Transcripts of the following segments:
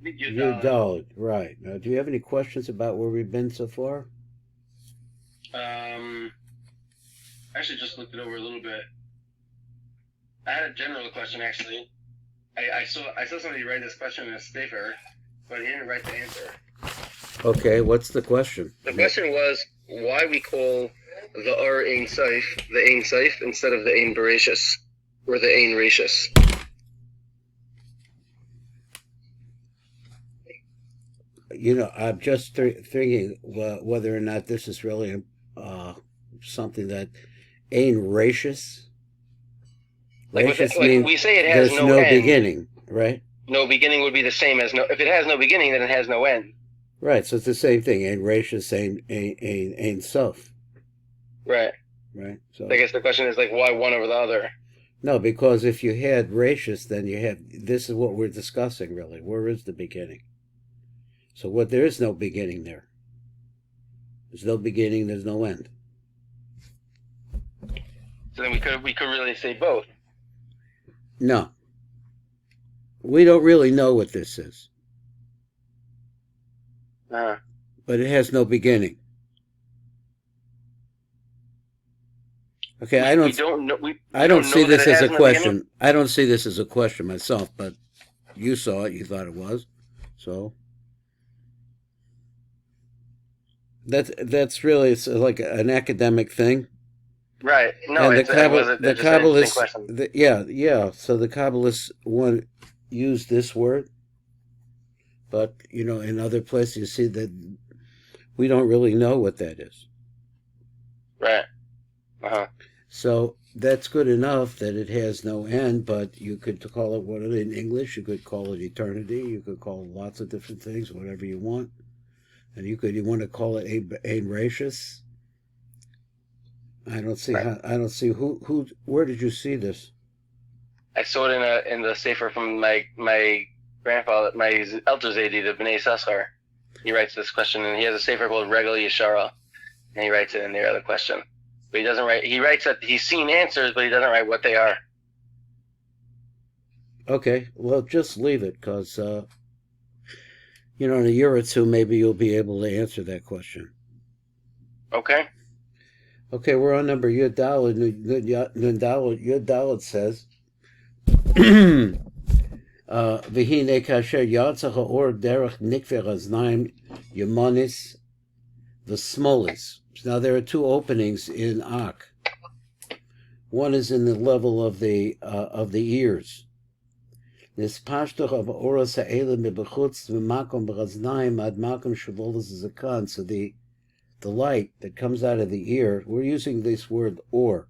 Yud Daled, right. Now, do you have any questions about where we've been so far? Um, I actually just looked it over a little bit. I had a general question actually. I saw somebody write this question in a paper, but he didn't write the answer. Okay, what's the question? The question was why we call the R Ein Seif the Ein Seif instead of the Ein Bereshis or the Ein Rashis. You know, I'm just thinking whether or not this is really something that ain't racist. Racist Like means we say it has there's no no end. beginning, right? No beginning would be the same as no. If it has no beginning, then it has no end. Right, so it's the same thing. Ain't racist, ain't self. Right. Right. So I guess the question is like why one over the other. no, because if you had racist, then you have this is what we're discussing really. Where is the beginning? So what there is no beginning there. There's no beginning, there's no end. So then we could really say both. No. We don't really know what this is. But it has no beginning. Okay, we don't know. I don't see this as a question. Beginning? I don't see this as a question myself, but you saw it. You thought it was, so that's really it's like an academic thing. Right. No, And it was the just an interesting Kabbalists, question. yeah. So the Kabbalists want use this word, but you know, in other places you see that we don't really know what that is. Right. Uh-huh. So that's good enough that it has no end, but you could call it what in English, you could call it eternity, you could call it lots of different things, whatever you want. And you want to call it a racist. I don't see right. I don't see who where did you see this? I saw it in the sefer from my grandfather, my elder Zaidi, the Bnei Sassar. He writes this question, and he has a sefer called Regal Yeshara, and he writes it in the other question. But he doesn't write. He writes that he's seen answers, but he doesn't write what they are. Okay, well, just leave it because you know, in a year or two, maybe you'll be able to answer that question. Okay. Okay, we're on number Yud Daled. Yud Daled says. V'hine kasher yatzach ha'or derech nikveh aznaim yemonis v'smolis. Now there are two openings in Ak. One is in the level of the ears. This pashtuch of oras ha'elim b'chutz v'makom b'chaznaim ad makom shavolas zakan. So the light that comes out of the ear, we're using this word or.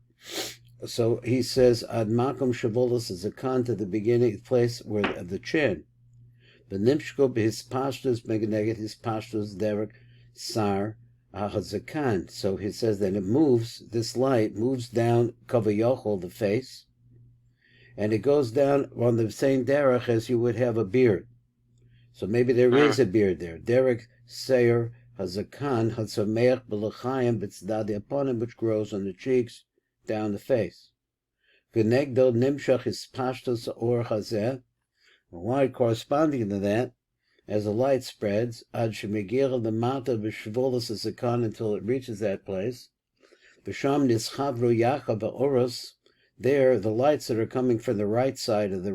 So he says ad makom shavolas zakan to the beginning place where of the chin. But nimshko his pashtus meganeget his pashtus derek sar hazakan. So he says that it moves. This light moves down kavayochol the face, and it goes down on the same derech as you would have a beard. So maybe there is a beard there. Derek sayer hazakan hatzameach belachayim b'tzdadi upon him, which grows on the cheeks down the face. V'negdo nimshach his pashtus or hazeh. The light corresponding to that, as the light spreads, ad shemegir the mata b'shvolas zakan until it reaches that place. V'sham nischavru yacha v'oros. There, the lights that are coming from the right side of the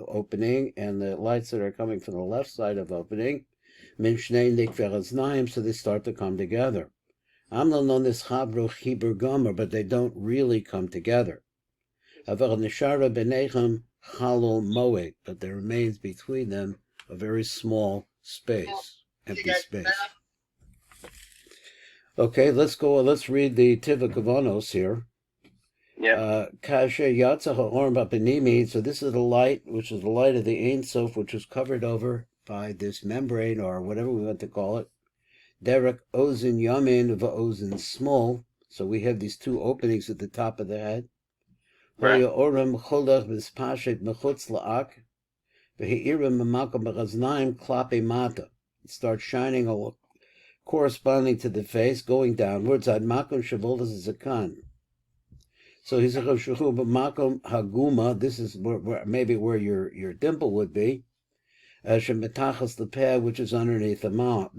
opening, and the lights that are coming from the left side of the opening, min shnei nikveh aznaim, so they start to come together. Amla non nischavru chibur gomer, but they don't really come together. Aval nishara b'nechem Chalol Moed, but there remains between them a very small space, empty space. Okay, let's go. Let's read the Tiva Kavanos here. Yeah. Kasher Yatza Ha'orm Bapinimi. So this is the light, which is the light of the Ein Sof, which was covered over by this membrane or whatever we want to call it. Derek Ozen Yamin V'Ozen Small. So we have these two openings at the top of the head. Right. It starts shining corresponding to the face, going downwards. So he's a makom haguma. This is maybe where your dimple would be. Shemetachas the peh, which is underneath the mouth.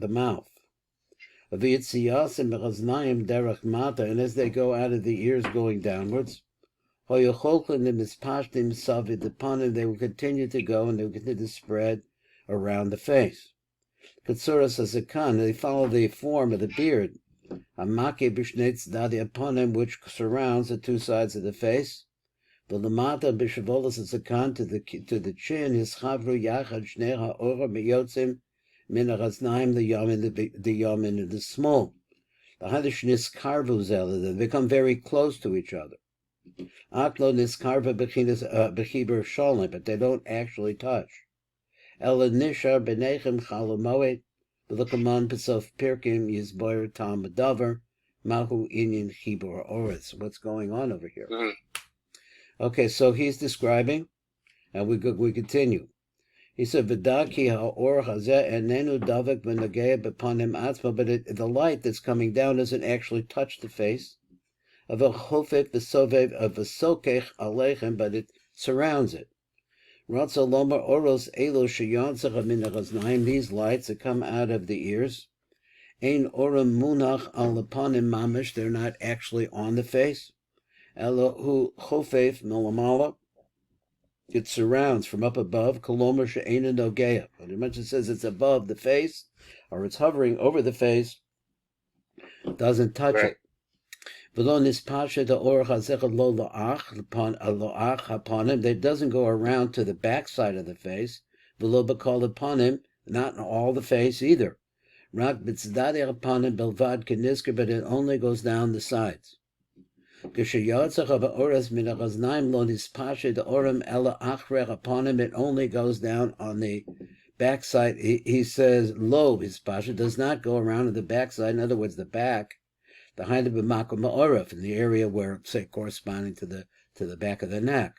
V'yitziyasim b'chaznayim derech mata, and as they go out of the ears going downwards, hoyocholkin mispashtim savid upon him, they will continue to go and they will continue to spread around the face. Katsuras azakan, they follow the form of the beard. Amake b'shnei tzaddi upon him, which surrounds the two sides of the face. The lamata b'shavolas azakan to the chin, his chavru yachad shnei ha'ora miyotzim min ha'chaznaim, the yamin and the small. The hadish niskarvu zela, they become very close to each other. Aklo niskarva b'chiber shalom, but they don't actually touch. Ela nishar b'nechem chalamoet, v'lekaman b'sof pirkim yizboyer tam b'davar, mahu inyan chibur oretz. What's going on over here? Mm-hmm. Okay, so he's describing, and we continue. He said, "V'daki ha'or hazeh enenu davek v'nageh b'panim atzma," but the light that's coming down doesn't actually touch the face. Of a chofet v'sovev of a sokech alechem, but it surrounds it. Ratza lomar oros elo sheyantzach min hachaznaim, these lights that come out of the ears. Ein oram munach al panim mamish, they're not actually on the face. Elohu chofef melamala, it surrounds from up above. Kolomer she'ena nogeya, but it mentions says it's above the face, or it's hovering over the face, doesn't touch it. V'lo nispashe the or chazechad lo loach upon him, that doesn't go around to the back side of the face. V'lo b'kol upon him, not in all the face either. Rak b'tzdadei upon him belvad kenisker, but it only goes down the sides. Gesheyotzach of oras min hachaznaim lo nispashe the oram ela achrech, upon him it only goes down on the backside. He says lo hispashe, does not go around to the backside. In other words, the back. The hind of b'makom ma'oref, in the area where, say, corresponding to the back of the neck.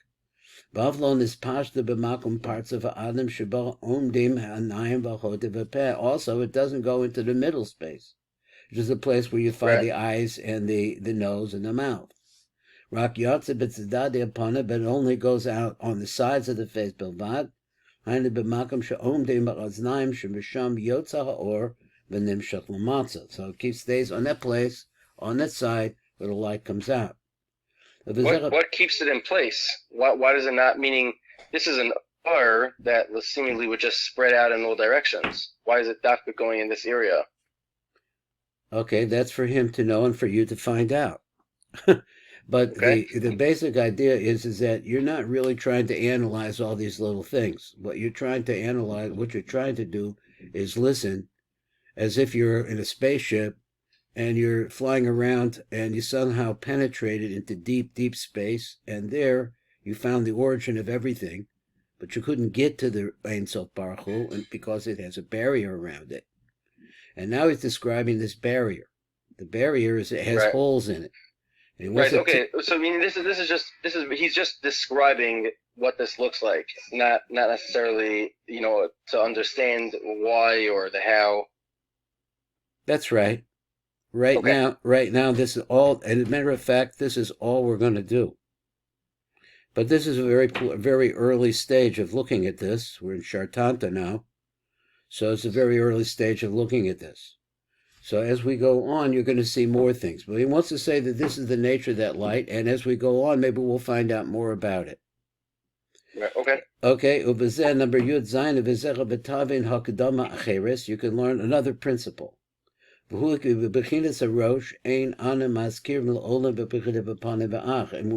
Bavlon is pashta b'makom parts of adam sheba omdim ha'anayim v'chotev v'peh. Also, it doesn't go into the middle space, which is the place where you find the eyes and the nose and the mouth. Rak yotze b'tzadadi upon it, but it only goes out on the sides of the face. Bilvad hind of b'makom she'omdim b'chaznayim shemisham yotza ha'or v'nimshach l'matzah. So it stays on that place, on that side where the light comes out. What keeps it in place? Why does it not? Meaning, this is an R that seemingly would just spread out in all directions. Why is it Dafka going in this area? Okay, that's for him to know and for you to find out. But the basic idea is that you're not really trying to analyze all these little things. What you're trying to analyze, what you're trying to do is listen as if you're in a spaceship and you're flying around and you somehow penetrated into deep, deep space, and there you found the origin of everything, but you couldn't get to the Ein Sof Baruch Hu because it has a barrier around it. And now he's describing this barrier. The barrier has holes in it. And Okay. So I mean, he's just describing what this looks like, not necessarily, to understand why or the how. That's right. Right now, this is all, and as a matter of fact, this is all we're going to do. But this is a very early stage of looking at this. We're in Shartanta now. So it's a very early stage of looking at this. So as we go on, you're going to see more things. But he wants to say that this is the nature of that light, and as we go on, maybe we'll find out more about it. Okay. Okay, Ubezeh, number Yud Zayin, Ubezeh Betavin Hakadama Acheres, you can learn another principle. And when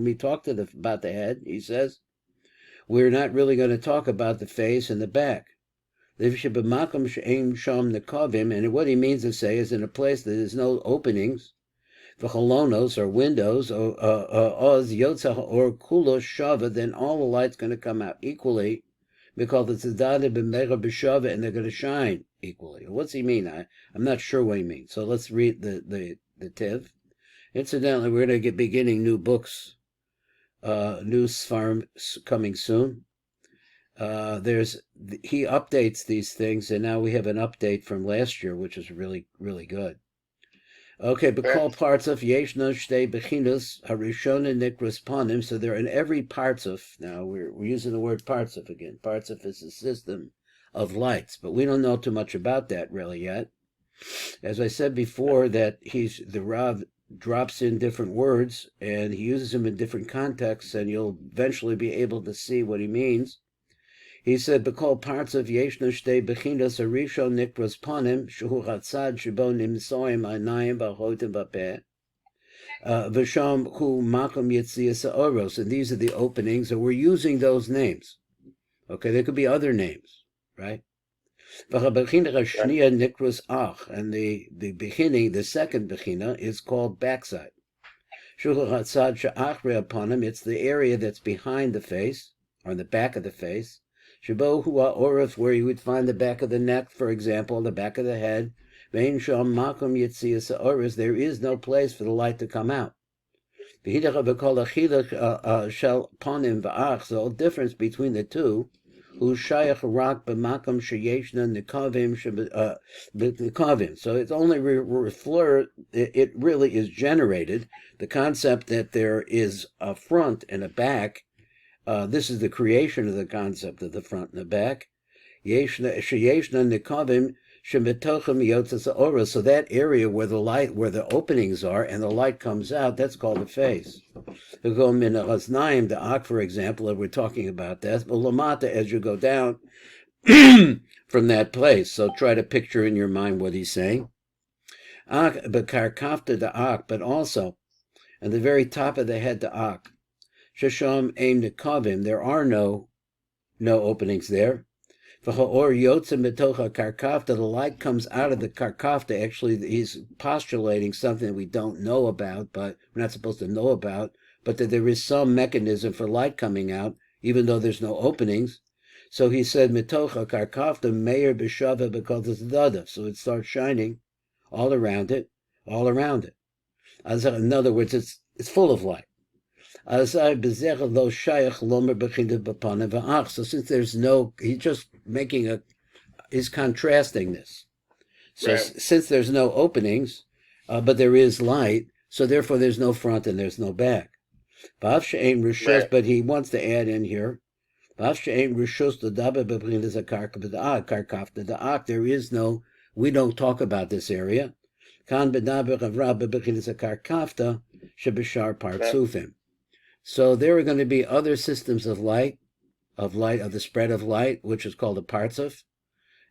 we talk about the head, he says, we're not really going to talk about the face and the back. And what he means to say is in a place that there's no openings, or windows, or kulos shava, then all the light's going to come out equally, because it's tzadad b'meira b'shava, and they're going to shine equally. What's he mean? I'm not sure what he means. So let's read the Tiv. Incidentally, we're going to be beginning new books, new Sfarim coming soon. He updates these things, and now we have an update from last year, which is really, really good. Okay, but call parts of Yeshno Shtei Bechinus Harishon and Nikras Panim. So they're in every parts of. Now we're using the word parts of again. Parts of is a system of lights, but we don't know too much about that really yet. As I said before, that the Rav drops in different words and he uses them in different contexts, and you'll eventually be able to see what he means. He said, "B'kol parts of yeshna shtei bechinas arishon nikras panim shehu hatzad shebo nimsoim einayim v'hotim v'peh v'sham hu makom yitzias ha'oros," and these are the openings, and we're using those names. Okay, there could be other names, right? V'habechina hashniya nikras ach, and the beginning, the second bechina, is called backside. Shehu hatzad she'achre panim, it's the area that's behind the face, or in the back of the face. Shebo hua orif, where you would find the back of the neck, for example, the back of the head. Vein sham makom yitzias ha'oros, there is no place for the light to come out. V'hidach v'kol achilach shel panim v'ach, the difference between the two, hu shayach rak b'makom sheyeshna nikavim nikavim. So it's only it really is generated. The concept that there is a front and a back. This is the creation of the concept of the front and the back. Sheyeshna nikavim shemetochem yotzas ha'oros. So that area where the openings are and the light comes out, that's called the face. The ak, for example, and we're talking about that. Lamata, as you go down from that place. So try to picture in your mind what he's saying. Ak b'karkafta the ak, but also at the very top of the head the ak. Shesham aim nikavim, there are no openings there. V'ha'or yotzim b'tocha karkafta, the light comes out of the karkafta. Actually, he's postulating something that we don't know about, but we're not supposed to know about, but that there is some mechanism for light coming out, even though there's no openings. So he said, mitocha karkafta meir b'shava because it's dada. So it starts shining all around it. In other words, it's full of light. So since there's no, he's just he's contrasting this. So right. Since there's no openings, but there is light, so therefore there's no front and there's no back. Right. But he wants to add in here, there is no, we don't talk about this area. So there are going to be other systems of the spread of light, which is called a partsuf.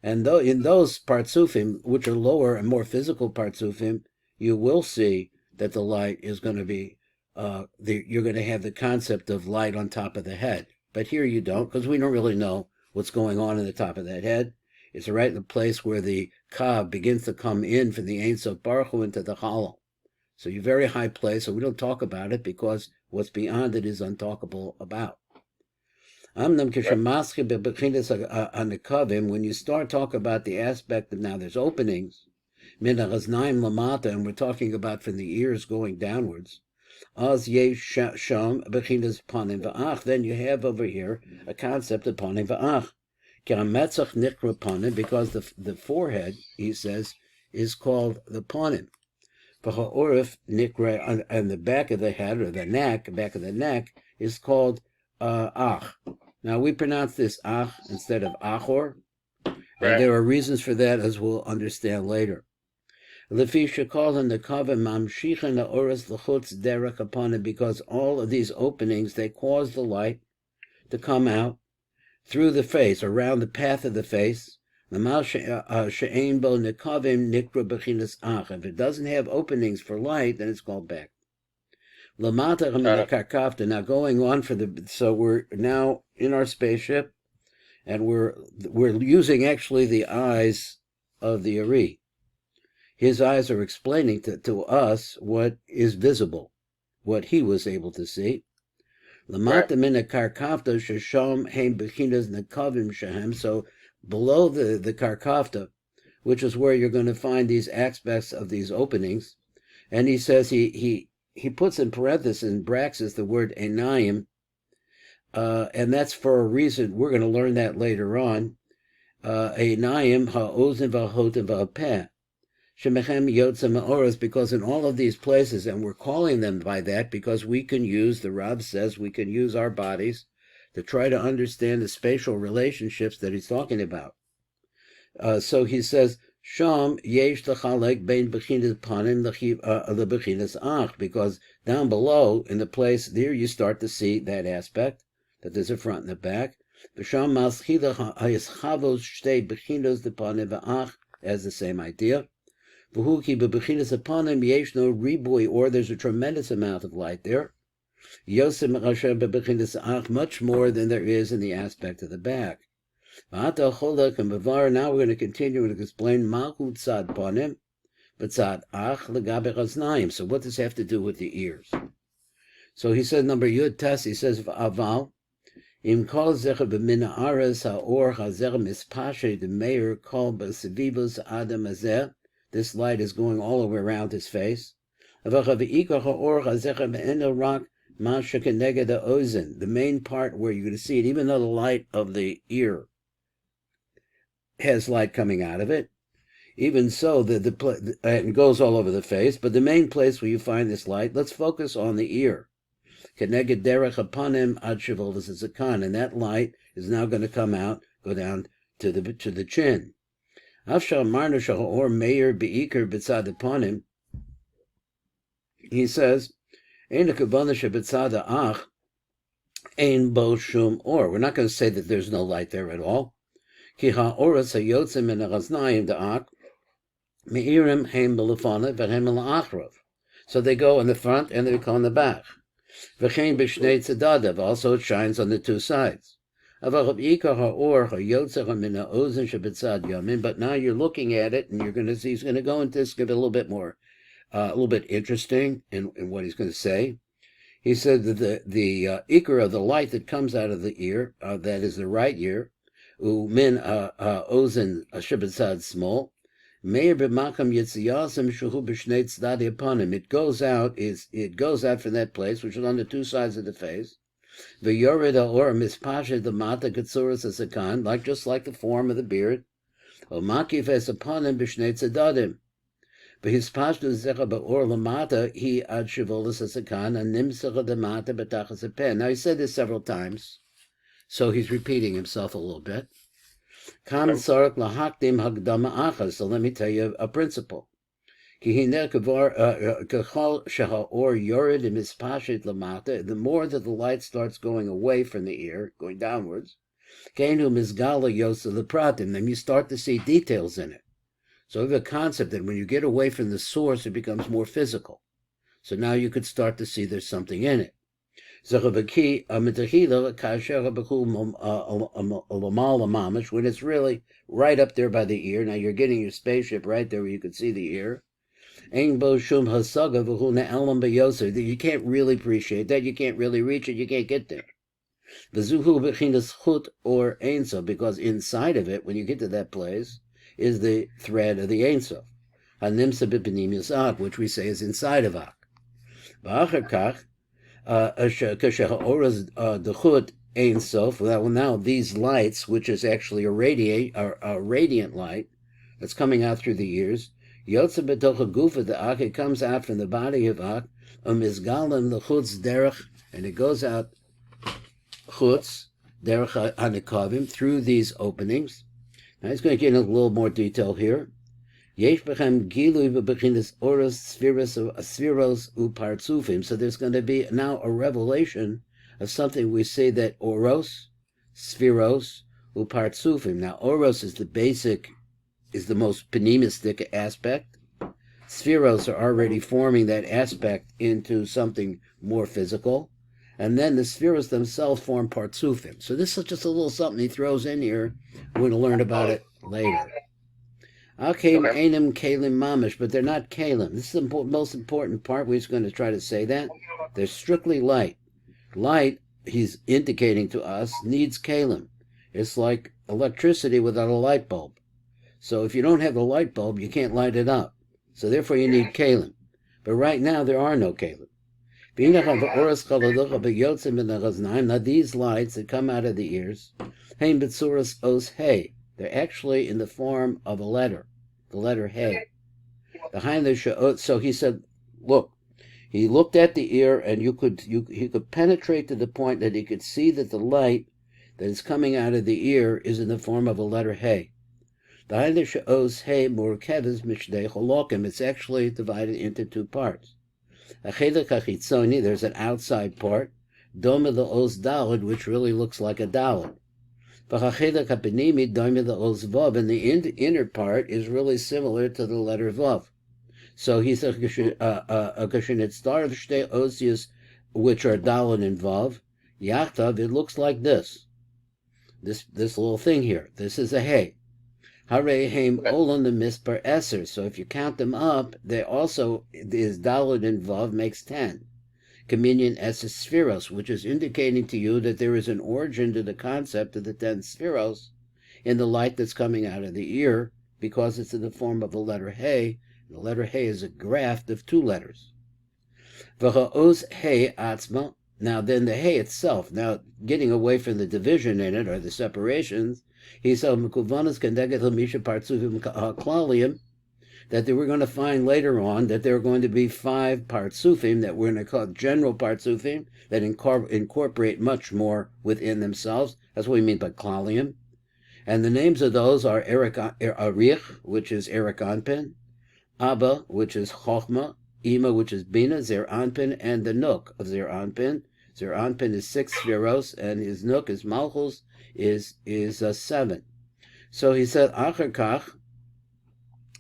And in those partsufim, which are lower and more physical partsufim, you will see that the light is going to be, you're going to have the concept of light on top of the head. But here you don't, because we don't really know what's going on in the top of that head. It's right in the place where the kav begins to come in from the Ein Sof Baruch Hu into the hollow. So you're very high place, so we don't talk about it because what's beyond it is untalkable about. When you start talking about the aspect of now there's openings, and we're talking about from the ears going downwards, then you have over here a concept of panim v'ach. Because the forehead, he says, is called the panim. And the back of the head, or the neck, back of the neck, is called ach. Now we pronounce this ach instead of achor, and there are reasons for that, as we'll understand later. Because all of these openings, they cause the light to come out through the face, around the path of the face. If it doesn't have openings for light, then it's called back. Now going on so we're now in our spaceship, and we're using actually the eyes of the Ari. His eyes are explaining to us what is visible, what he was able to see. So below the karkafta, which is where you're going to find these aspects of these openings, and he says he puts in parentheses, in brackets, the word enayim, and that's for a reason. We're going to learn that later on. Enayim ha'ozen v'hotem v'hapeh shemechem yotzem ma'oros, because in all of these places, and we're calling them by that because we can use, the Rav says, we can use our bodies to try to understand the spatial relationships that he's talking about. So he says, Sham yesh lechalek bein bechinas panim lebechinas ach, because down below in the place there you start to see that aspect that there's a front and a back. V'sham maschila hayischavos shtei bechinos depanim v'ach, as the same idea. V'hu ki bebechinas panim yesh no ribui, or there's a tremendous amount of light there. Yosem rasher bebechinas ach, much more than there is in the aspect of the back. Now we're going to continue to explain Mahu tzad panim, b'tzad ach legabe chaznayim. So what does this have to do with the ears? So he says, number Yud Tes, he says, Aval, im kol zecher b'mina ares ha'or hazer mispashe de meir kol b'sevivus adam hazeh. This light is going all the way around his face. Avacha v'ikar ha'or hazecher be'enel rak masha keneged ha'ozen. The main part where you're going to see it, even though the light of the ear has light coming out of it, even so, it goes all over the face, but the main place where you find this light, let's focus on the ear. Keneged derech hapanim ad shevolus zakan, and that light is now going to come out, go down to the chin. Afshal marna shahor meir beikar b'tzad hapanim. He says, ein hakavana shebetzad ach ein bo shum or. We're not going to say that there's no light there at all. Ki ha'oras hayotzim min ha'chaznayim da'ak me'irim heim b'lefana v'heim b'la'achrov. So they go in the front and they go in the back. V'chein b'shnei tzadadav, also it shines on the two sides. Avach ha'ikar ha'or hayotzim min ha'ozen shebetzad yamin. But now you're looking at it and you're going to see, he's going to go into this, give it a little bit more, a little bit interesting in what he's going to say. He said that the ikar of the light that comes out of the ear, that is the right ear, Umin ozen shibatzad small. Meir b'makam yitziyasem shuhu b'shnei tzaddi upon him. It goes out from that place, which is on the two sides of the face. V'yored or mispashed the mata ketzuras asakan, just like the form of the beard. O makif es upon him b'shnei tzadadim. V'hispashtu zecha ba'or lamata he ad shivolas asakan and nimsecha the mata b'tachas a pen. Now he said this several times, so he's repeating himself a little bit. So let me tell you a principle. The more that the light starts going away from the ear, going downwards, then you start to see details in it. So we have a concept that when you get away from the source, it becomes more physical. So now you could start to see there's something in it. When it's really right up there by the ear, now you're getting your spaceship right there where you can see the ear. You can't really appreciate that, you can't really reach it, you can't get there. Because inside of it, when you get to that place, is the thread of the Ein Sof, which we say is inside of Ak. Now these lights, which is actually a radiant light that's coming out through the ears, it comes out from the body of Ak, and it goes out chutz derech hanikavim, through these openings. Now he's going to get into a little more detail here. So there's going to be now a revelation of something we say that oros, spheros, upartsufim. Now oros is the most pneumistic aspect. Spheros are already forming that aspect into something more physical. And then the spheros themselves form partsufim. So this is just a little something he throws in here. We're going to learn about it later. Akeim kalim mamish, but they're not kalim. This is the most important part. We're just going to try to say that. They're strictly light. Light, he's indicating to us, needs kalim. It's like electricity without a light bulb. So if you don't have the light bulb, you can't light it up. So therefore you need kalim. But right now there are no kalim. Now these lights that come out of the ears, they're actually in the form of a letter, the letter Hey. So he said, look, he looked at the ear and he could penetrate to the point that he could see that the light that is coming out of the ear is in the form of a letter Hey. It's actually divided into two parts. There's an outside part, which really looks like a daled. And the inner part is really similar to the letter Vav. So he said, which are daled and Vav, Yachtav, it looks like this. This little thing here. This is a Hey. Harehem Olon the Mispar Esser. So if you count them up, they also is daled and Vav makes 10. Communion as spheros, which is indicating to you that there is an origin to the concept of the 10 spheros in the light that's coming out of the ear, because it's in the form of the letter Hey. The letter Hey is a graft of two letters. V'ha'oz Hey atzma. Now then the Hey itself, now getting away from the division in it, or the separations, he said, that they were going to find later on that there are going to be 5 partsufim that we're going to call general partsufim that incorporate much more within themselves. That's what we mean by klalium. And the names of those are Arich, which is Erik Anpin, Abba, which is Chochma, Ima, which is Bina, Zer Anpin, and the Nuk of Zer Anpin. Zer Anpin is 6 spheros, and his Nuk is Malchus, is 7. So he said, Acher Kach.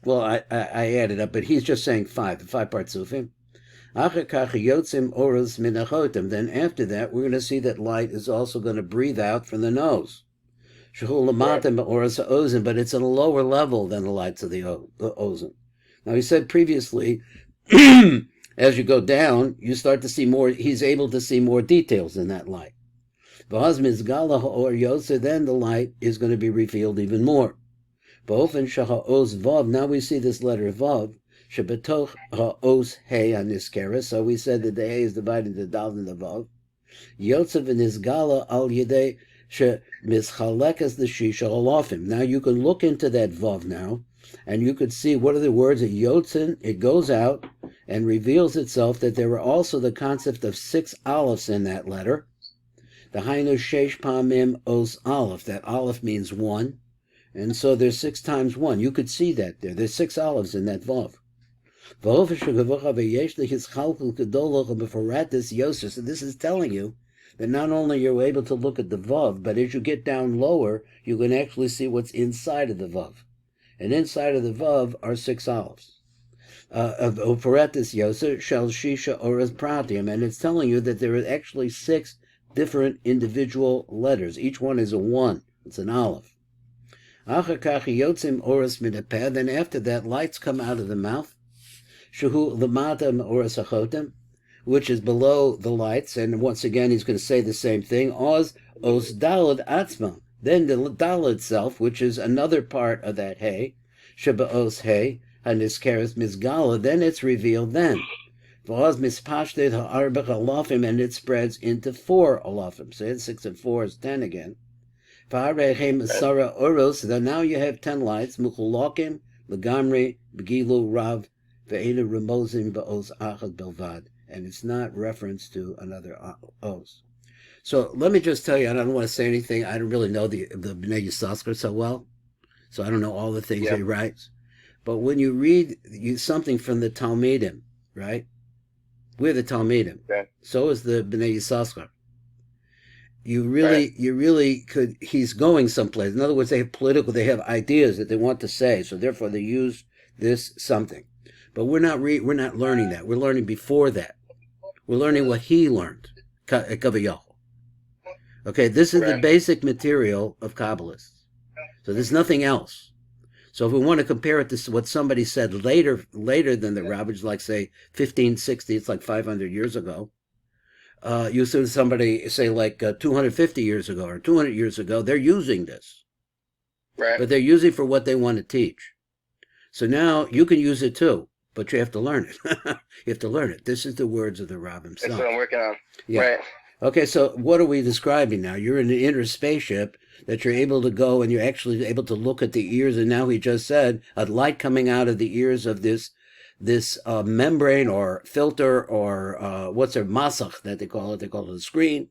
Well, I added up, but he's just saying 5, the 5 partsufim. Then after that, we're going to see that light is also going to breathe out from the nose. But it's at a lower level than the lights of the ozone. Now, he said previously, as you go down, you start to see more, he's able to see more details in that light. Then the light is going to be revealed even more. Now we see this letter Vav, Shebetoch ha'os Hey haniskera. So we said that the Hey is divided into Dal and the Vav. Yotzev v'nisgala al yedei shemischalekas the shisha halofim. Now you can look into that Vav now, and you could see what are the words at Yotzin. It goes out and reveals itself that there were also the concept of 6 aleph in that letter. The Hainu Sheish Pamim Os Aleph. That Aleph means 1. And so there's 6 times 1. You could see that there. There's 6 olives in that Vav. So this is telling you that not only you're able to look at the Vav, but as you get down lower, you can actually see what's inside of the Vav. And inside of the Vav are 6 olives. And it's telling you that there are actually 6 different individual letters. Each one is a 1. It's an olive. Then after that, lights come out of the mouth, which is below the lights. And once again, he's going to say the same thing. Then the dal itself, which is another part of that Hey, Sheba-os Hey, and Misgala, then it's revealed then. And it spreads into 4 alafim. So 6 and 4 is 10 again. Then now you have 10 lights. Muchulakim, Lagamri, Begilu, Rav, Ve'eda Ramozim, Ba'oz Achad Belvad. And it's not reference to another Oz. So let me just tell you, and I don't want to say anything. I don't really know the Bnei Yissaschar so well. So I don't know all the things he writes. But when you read something from the Talmidim, right? We're the Talmidim. Okay. So is the Bnei Yissaschar. You really could, he's going someplace. In other words, they have ideas that they want to say, so therefore they use this something. But we're not learning that. We're learning before that. We're learning what he learned. Okay, this is the basic material of Kabbalists. So there's nothing else. So if we want to compare it to what somebody said later than the rabbis, like say 1560, it's like 500 years ago. You see somebody say like 250 years ago or 200 years ago, they're using this. Right. But they're using it for what they want to teach. So now you can use it too, but you have to learn it. You have to learn it. This is the words of the Rav himself. That's what I'm working on. Yeah. Right. Okay, so what are we describing now? You're in the inner spaceship that you're able to go and you're actually able to look at the ears. And now he just said a light coming out of the ears of this membrane or filter or what's their masach that they call it a screen.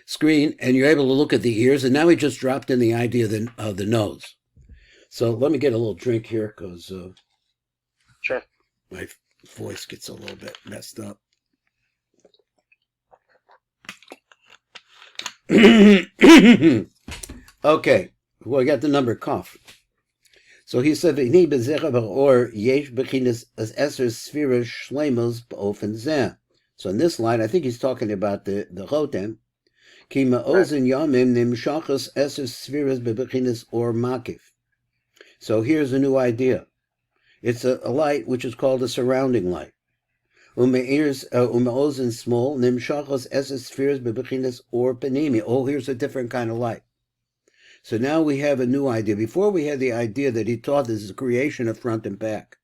Screen, and you're able to look at the ears. And now he just dropped in the idea of the nose. So let me get a little drink here because Sure. my voice gets a little bit messed up. Okay, well, I got the number Kaf. So he said, "V'ni bezecha b'or yesh b'chinas as eser sfiras shlemos b'ofen zeh." So in this line, I think he's talking about the chotem. Ki ma'ozen yamim nimshachas eser sfiras b'chinas or makif. So here's a new idea. It's a light which is called a surrounding light. Ume'ozen small nimshachas eser sfiras b'chinas or panimi. Oh, here's a different kind of light. So now we have a new idea. Before we had the idea that he taught this is a creation of front and back.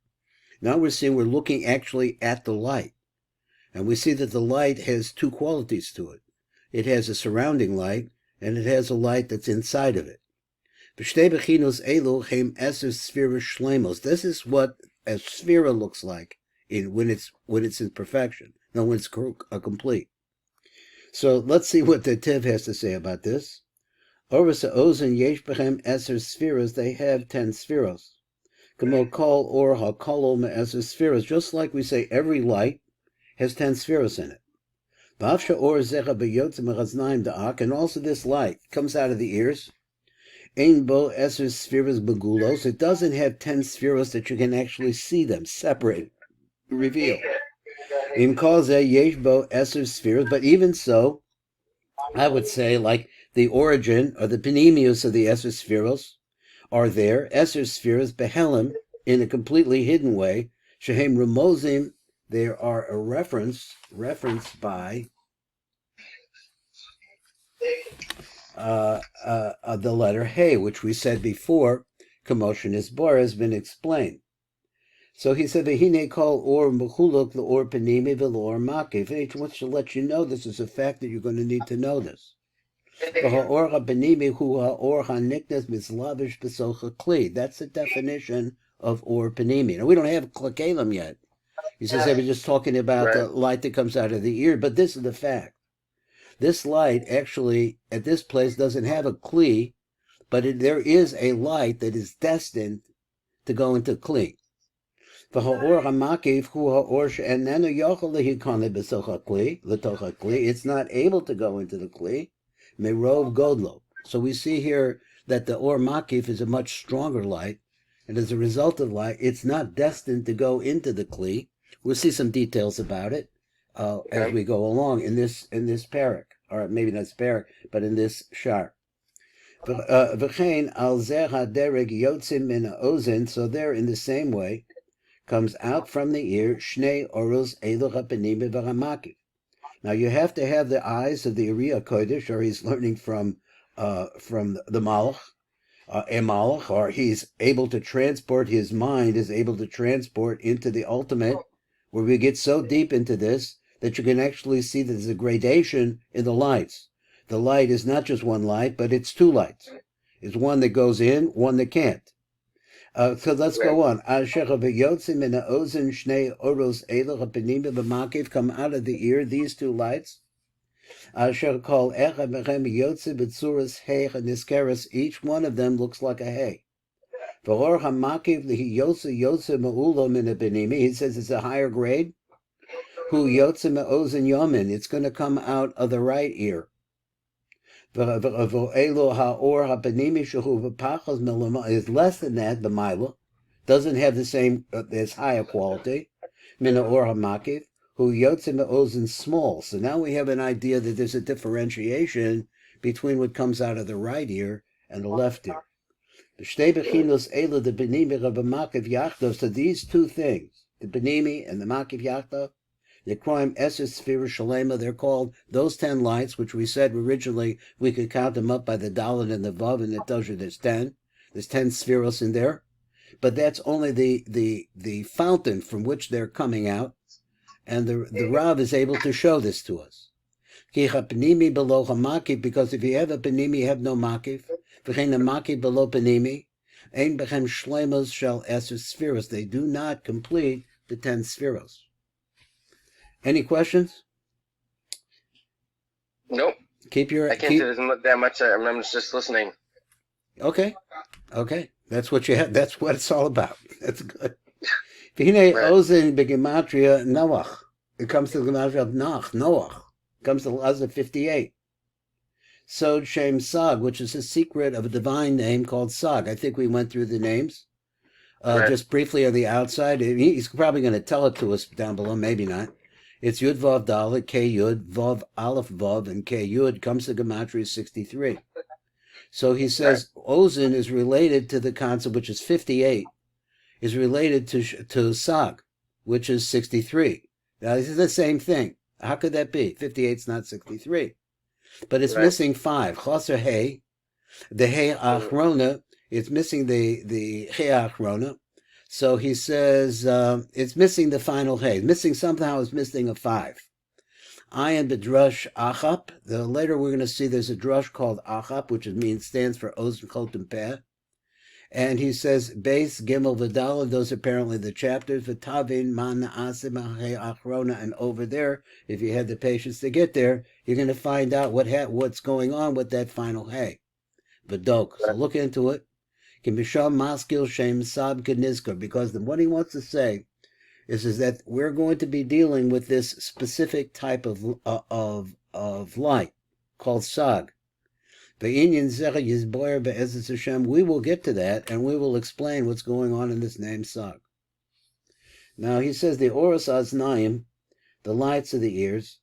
Now we're seeing we're looking actually at the light. And we see that the light has two qualities to it. It has a surrounding light, and it has a light that's inside of it. This is what a sphere looks like when it's in perfection. No, when it's complete. So let's see what the Tiv has to say about this. Orvasa ozen yesh bechem eser spheres, they have 10 spheres. Kamo kol or hakolo me eser spheres, just like we say every light has 10 spheres in it. Bavsha or zecha beyotze mechaznaim da'ak, and also this light comes out of the ears. Ein bo eser spheres begulos, it doesn't have 10 spheres that you can actually see them, separate, reveal. Im kol ze yesh bo eser spheres, but even so, I would say, like the origin or the panemius of the Eser Spheros are there. Eser Spheros behelim in a completely hidden way. Shehem Ramozim, there are a reference by the letter Hey, which we said before. Commotion is bar has been explained. So he said, "V'hine kol or mechuluk the or panemi v'lor makiv." He wants to let you know this is a fact that you're going to need to know this. That's the definition of or panemi. Now we don't have klakalim yet. He says they were just talking about the light that comes out of the ear, but this is the fact. This light actually at this place doesn't have a kli, but there is a light that is destined to go into kli. It's not able to go into the kli. Merov godlo. So we see here that the or makif is a much stronger light, and as a result of light, it's not destined to go into the kli. We'll see some details about it as we go along in this parak, or maybe not parak, but in this shar. V'chein al zeh hadereg yotzim min ha'ozen. So there, in the same way, comes out from the ear shnei oros eluch hapanim v'hamakiv. Now you have to have the eyes of the Uriah Kodesh, or he's learning from the Malach, a Malach, or he's able to transport, his mind is able to transport into the ultimate, where we get so deep into this that you can actually see that there's a gradation in the lights. The light is not just one light, but it's two lights. It's one that goes in, one that can't. So let's go on. Come out of the ear, these two lights. Each one of them looks like a hay. He says it's a higher grade. It's going to come out of the right ear. Is less than that, the Mila, doesn't have the same, as high a quality. Mina or hamakiv, who yotzim ozen small. So now we have an idea that there's a differentiation between what comes out of the right ear and the left ear. So these two things, the benimi and the makiv yachdav, the Chaim Eser Sphira Shalema, they're called those 10 lights, which we said originally we could count them up by the Dalet and the Vav, and it tells you there's 10. There's 10 spheros in there. But that's only the fountain from which they're coming out, and the Rav is able to show this to us. Because if you have a panimi, you have no makif. V'chein a makif below panimi, ein bechem shlemos shel Eser Spheros. They do not complete the 10 spheros. Any questions? Nope. I can't say there's that much. I'm just listening. Okay. That's what you have. That's what it's all about. That's good. V'hinei ozen b'gematria Noach. It comes to the gematria of Noach. It comes to the Laz of 58. Sod Shem Sag, which is a secret of a divine name called Sag. I think we went through the names just briefly on the outside. He's probably going to tell it to us down below, maybe not. It's Yud Vav Dalet, K Yud, Vav Aleph Vav, and K Yud comes to gematria 63. So he says Ozen is related to the concept, which is 58, is related to Sag, which is 63. Now, this is the same thing. How could that be? 58 is not 63. But it's missing 5. Chaser Hey, the Hey Achrona, it's missing the Hey Achrona. So he says it's missing the final Hey. Somehow it's missing a 5. Ayin b'drush achap. Later we're going to see there's a drush called achap, which stands for Ozen Chotem Peh. And he says, Beis, Gimel, Vidal, those are apparently the chapters, V'tavin, Man, Na'asim, He Achrona, and over there, if you had the patience to get there, you're going to find out what's going on with that final Hey. V'dok. So look into it. Kimisham Maskil Shem Sab Knizkar, because what he wants to say is that we're going to be dealing with this specific type of light called Sag. We will get to that, and we will explain what's going on in this name Sag. Now he says the Oros Aznaim, the lights of the ears,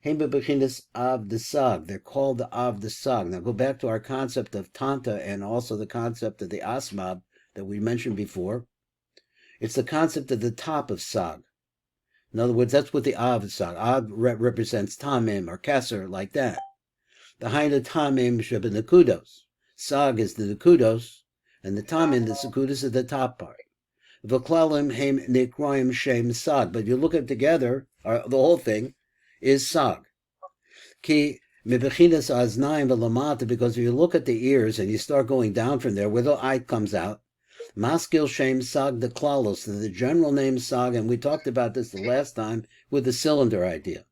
Av the Sag. They're called the Av the Sag. Now go back to our concept of Tanta and also the concept of the Asmab that we mentioned before. It's the concept of the top of Sag. In other words, that's what the Av is Sag. Av represents Tamim or Keser, like that. The Haina Tamim Sheba Nakudos. Sag is the Nakudos, and the Tamim, the Nakudos, is the top part. V'klalim Heim Nikroim Shem Sag. But if you look at it together, the whole thing is Sag. Ki Mibechinas Aznaim V'lamata, because if you look at the ears and you start going down from there, where the eye comes out, Maskil Shem Sag the Klalos, the general name Sag, and we talked about this the last time with the cylinder idea.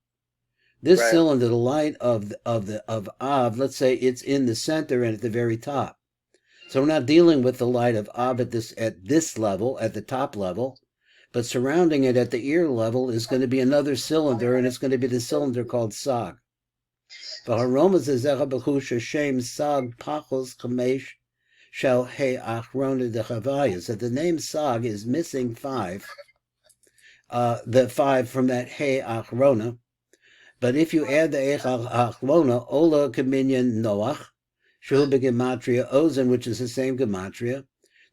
This cylinder, the light of Av, let's say it's in the center and at the very top. So we're not dealing with the light of Av at this level, at the top level, but surrounding it at the ear level is going to be another cylinder, and it's going to be the cylinder called Sag. That the name Sag is missing 5, the 5 from that He Achrona. But if you add the He Achrona, Ola Kaminyan Noach, Shehu B'Gematria Ozen, which is the same Gematria.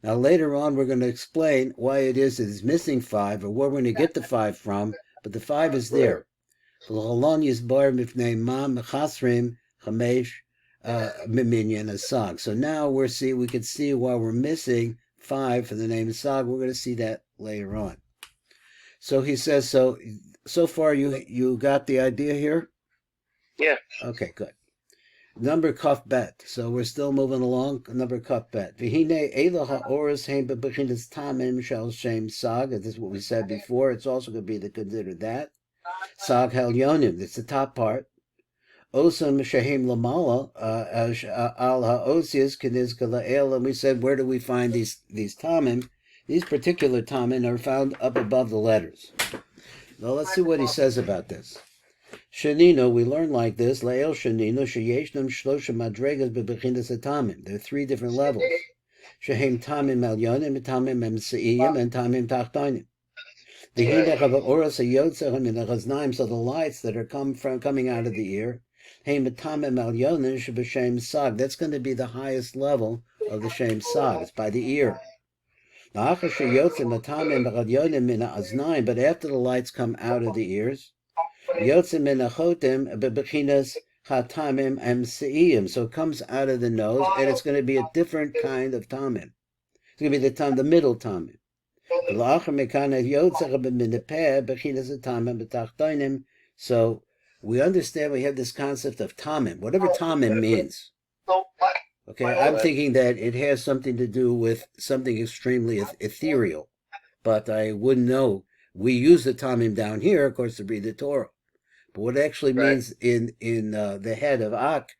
Now later on we're going to explain why it is that it's missing 5, or where we're going to get the 5 from, but the 5 is there. So now we can see why we're missing 5 for the name Sag. We're going to see that later on. So he says, so far you got the idea here? Yeah. Okay, good. Number Kaf Bet. So we're still moving along. Number Kaf Bet. V'hine Eloha Oris Heim Bebechinas Tamim Shel Shem Sag. This is what we said before. It's also going to be considered that. Sag Helyonim. It's the top part. Osam Shehim Lamala Al Ha'osias Keniz Kala'el. And we said, where do we find these Tamim? These particular Tamim are found up above the letters. Now let's see what he says about this. Shanino, we learn like this. La'el Shanino Sheyeshnam Shlosha Madregas Bebechinas Tamim. There are 3 different levels. Shehem Tamim Elyonim, Tamim Emseiyim, and Tamim Tachtonim. So the lights that are coming out of the ear, that's going to be the highest level of the Shem Sag. It's by the ear. But after the lights come out of the ears, so it comes out of the nose, and it's going to be a different kind of tamim. It's going to be the middle tamim. So we understand we have this concept of tamim, whatever tamim means. Okay, I'm thinking that it has something to do with something extremely ethereal, but I wouldn't know. We use the tamim down here, of course, to read the Torah. But what it actually means in the head of Ak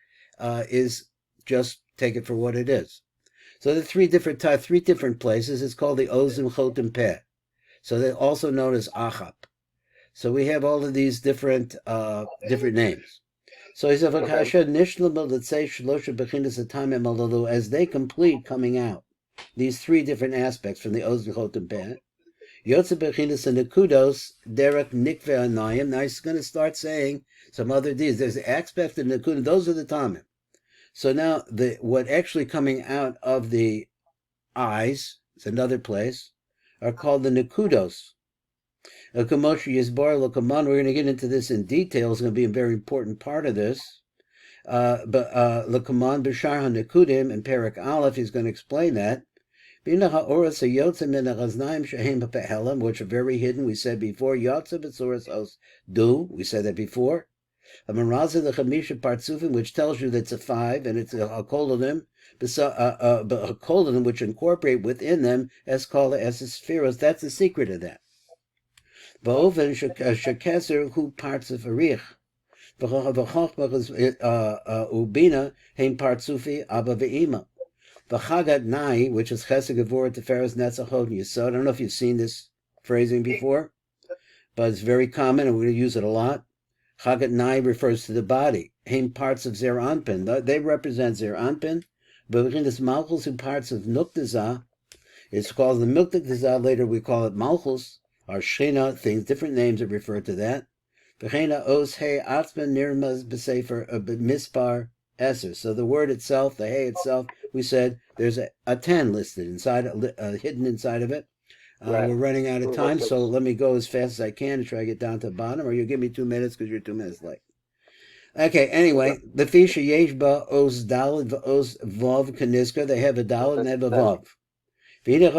is just take it for what it is. So the three different places. It's called the Ozim Chotim Peh. So they're also known as Achap. So we have all of these different names. So he said, as they complete coming out, these three different aspects from the Ozim Chotim Peh, Yotze Bechinas and Nekudos, Derek Nikve Anayim. Now he's going to start saying some other deeds. There's the aspect of Nekudos, those are the Tamim. So now what actually coming out of the eyes, it's another place, are called the Nekudos. We're going to get into this in detail. It's going to be a very important part of this. But Lekaman B'shar HaNekudim in Perek Aleph, he's going to explain that. Which are very hidden, we said before. We said that before. The Chamisha Partsufim, which tells you that it's a 5, and it's a Hakolodim, which incorporate within them as called as a spheros. That's the secret of that. Ba'oven shekeser hu parts of arich. Ubina heim partsufi abba ve'ima. V'chagat nai, which is chesed gevurah teferes netzachot yisod. I don't know if you've seen this phrasing before, but it's very common, and we're going to use it a lot. Chagat nai refers to the body. Heim parts of zer anpin. They represent zer anpin. But within this malchus hu parts of nuktazah, it's called the nuktazah. Later we call it malchus. Or Shena, things, different names that refer to that. V'cheina os he atzman nirmaz b'sefer mispar eser. So the word itself, the hey itself, we said there's a 10 listed inside, hidden inside of it. Right. We're running out of time, so let me go as fast as I can to try to get down to the bottom, or you give me 2 minutes because you're 2 minutes late. Okay, anyway, the fisha yeshba os dalid v'os vav kaniska, they have a dalid and they have a vav. They're the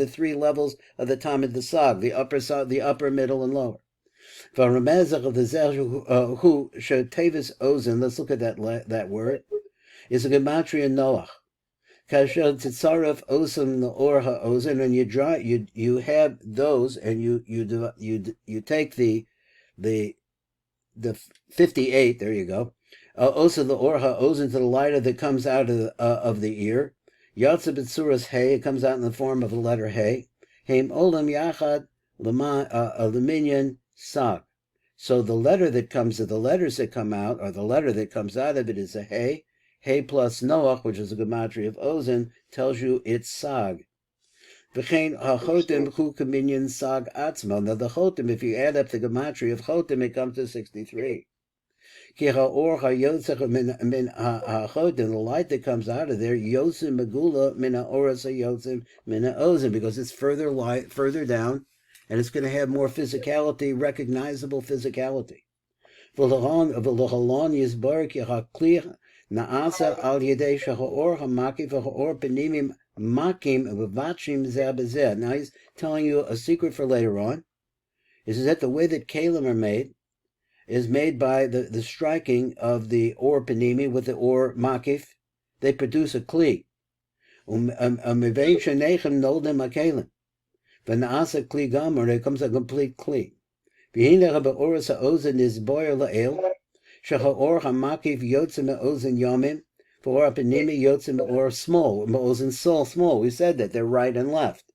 3 levels of the Tamid Desag, the upper, middle, and lower. Let's look at that word. It's a gematria Noach. And you have those, and you take the 58. There you go. Also the orha owes into the lighter that comes out of the ear. Yatsa b'tsuras hey, it comes out in the form of the letter hey. Heim olam yachad aluminium sag. So the letters that come out, or the letter that comes out of it is a hey. Hey plus Noach, which is a gematria of Ozen, tells you it's sag. V'chein hachotim hu kaminyan sag atzma. Now the chotim, if you add up the gematria of chotim, it comes to 63. The light that comes out of there, yosim megula mina oras yosim mina ozim, because it's further down, and it's going to have more physicality, recognizable physicality. Naasa al yedei shaor hamaki v'haor penimim makim v'vachim zeh b'zeh. Now he's telling you a secret for later on. Is that the way that kalim are made is made by the striking of the or panimi with the or makif. They produce a kli. There comes a complete kli. Or small. We said that they're right and left.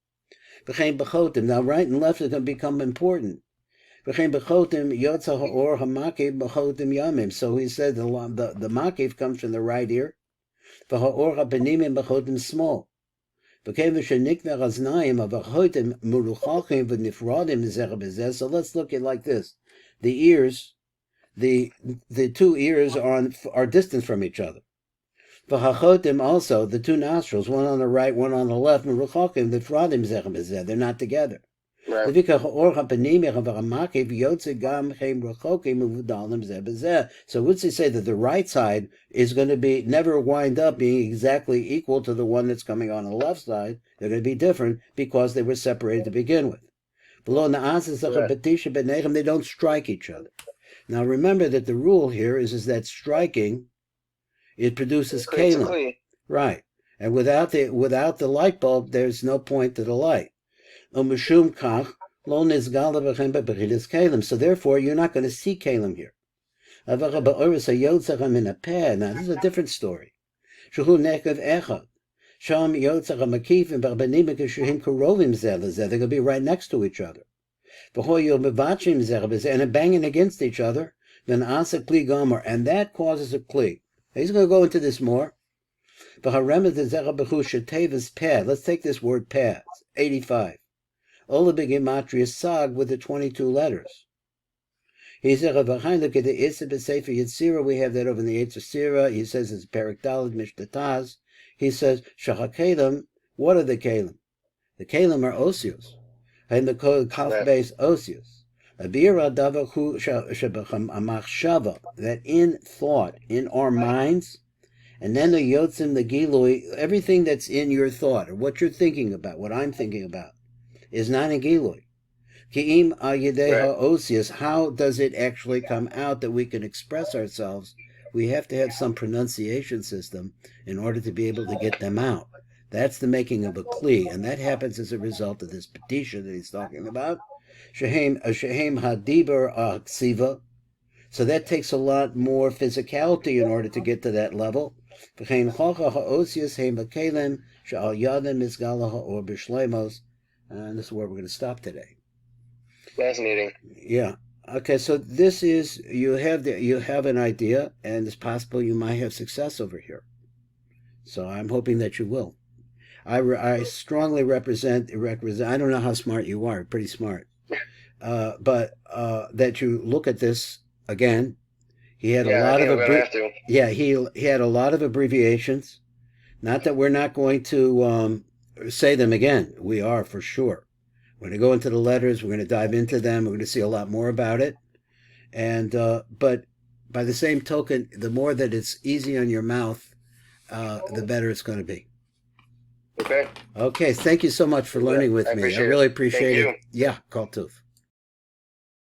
Now right and left is going to become important. So he said the makif comes from the right ear. Small. So let's look at it like this. The ears, the 2 ears are distant from each other. Also, the 2 nostrils, one on the right, one on the left, they're not together. Right. So would they say that the right side is going to never wind up being exactly equal to the one that's coming on the left side? They're going to be different because they were separated to begin with. They don't strike each other. Now remember that the rule here is that striking, it produces kalim. Right. And without the light bulb, there's no point to the light. So therefore, you're not going to see kalim here. Avacha ba'oris hayotzach min hapeh. Now, this is a different story. Shehu nekav echad. Sham yotzach hamakifim b'rbanim k'shuhim karovim zeh lezeh. They're going to be right next to each other. V'hoyo mevachim zeh b'zeh, and they're banging against each other. Then asa kli gomer, and that causes a kli. He's going to go into this more. Let's take this word peh, 85. Ola begematria sag with the 22 letters. He said, look at the Issa B'Sefer Yitzira, we have that over in the Yitzira. He says it's Perik Daled Mishtataz. He says, Shachakelim, what are the Kalim? The Kalim are osios. And the Kaf base osios. Abira Davachu Shabacham Amachshava, that in thought, in our minds, and then the Yotzim, the Gilui, everything that's in your thought, or what you're thinking about, what I'm thinking about, is not in Gilui. Ki'im Ayedeha Osius, how does it actually come out that we can express ourselves? We have to have some pronunciation system in order to be able to get them out. That's the making of a Kli, and that happens as a result of this petition that he's talking about. Shehem Hadiber Ksiva. So that takes a lot more physicality in order to get to that level. And this is where we're going to stop today. Fascinating. Yeah. Okay. So this is you have an idea, and it's possible you might have success over here. So I'm hoping that you will. I strongly represent. I don't know how smart you are. Pretty smart. But that you look at this again. He had a lot of he had a lot of abbreviations. Not that we're not going to say them again. We are for sure. We're going to go into the letters. We're going to dive into them. We're going to see a lot more about it. And but by the same token, the more that it's easy on your mouth, the better it's going to be. Okay. Okay. Thank you so much for learning with me. I really appreciate it. Yeah, Kol Tuv.